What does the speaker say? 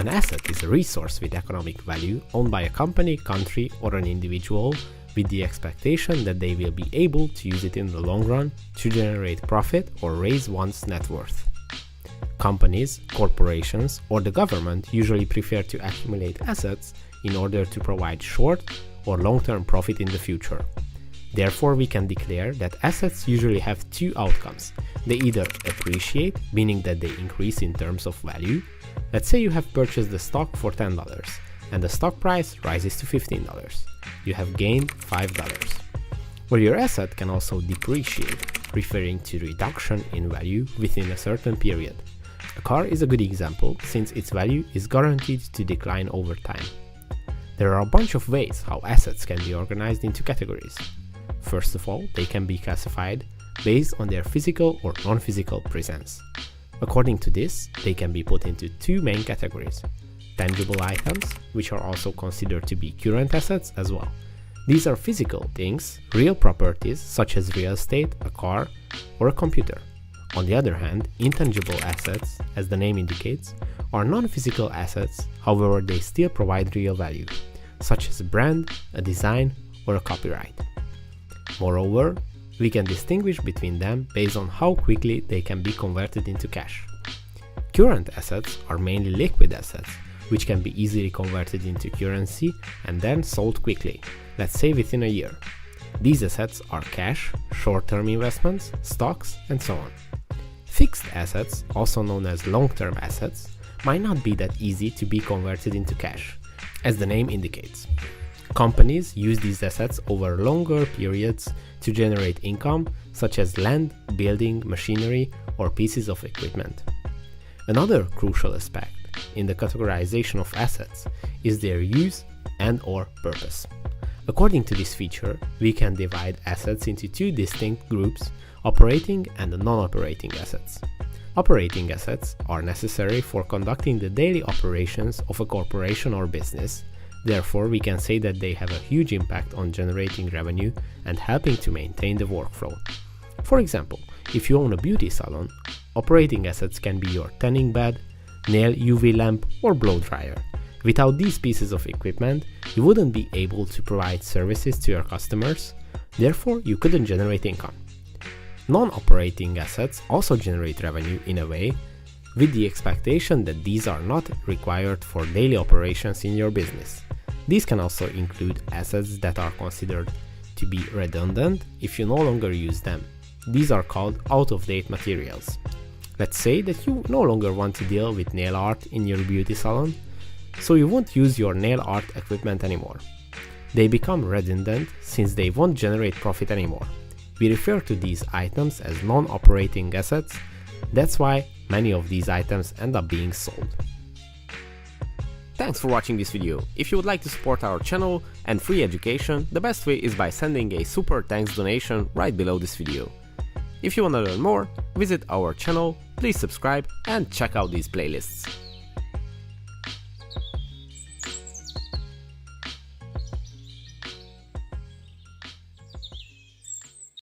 An asset is a resource with economic value owned by a company, country, or an individual with the expectation that they will be able to use it in the long run to generate profit or raise one's net worth. Companies, corporations, or the government usually prefer to accumulate assets in order to provide short or long-term profit in the future. Therefore, we can declare that assets usually have two outcomes. They either appreciate, meaning that they increase in terms of value. Let's say you have purchased the stock for $10 and the stock price rises to $15. You have gained $5. Or your asset can also depreciate, referring to reduction in value within a certain period. A car is a good example since its value is guaranteed to decline over time. There are a bunch of ways how assets can be organized into categories. First of all, they can be classified based on their physical or non-physical presence. According to this, they can be put into two main categories: tangible items, which are also considered to be current assets as well. These are physical things, real properties such as real estate, a car, or a computer. On the other hand, intangible assets, as the name indicates, are non-physical assets, however they still provide real value, such as a brand, a design, or a copyright. Moreover, we can distinguish between them based on how quickly they can be converted into cash. Current assets are mainly liquid assets, which can be easily converted into currency and then sold quickly, let's say within a year. These assets are cash, short-term investments, stocks, and so on. Fixed assets, also known as long-term assets, might not be that easy to be converted into cash, as the name indicates. Companies use these assets over longer periods to generate income, such as land, building, machinery, or pieces of equipment. Another crucial aspect in the categorization of assets is their use and/or purpose. According to this feature, we can divide assets into two distinct groups: operating and non-operating assets. Operating assets are necessary for conducting the daily operations of a corporation or business. Therefore, we can say that they have a huge impact on generating revenue and helping to maintain the workflow. For example, if you own a beauty salon, operating assets can be your tanning bed, nail UV lamp, or blow dryer. Without these pieces of equipment, you wouldn't be able to provide services to your customers, therefore you couldn't generate income. Non-operating assets also generate revenue in a way, with the expectation that these are not required for daily operations in your business. These can also include assets that are considered to be redundant if you no longer use them. These are called out-of-date materials. Let's say that you no longer want to deal with nail art in your beauty salon, so you won't use your nail art equipment anymore. They become redundant since they won't generate profit anymore. We refer to these items as non-operating assets. That's why many of these items end up being sold. Thanks for watching this video. If you would like to support our channel and free education, the best way is by sending a super thanks donation right below this video. If you want to learn more, visit our channel, please subscribe and check out these playlists.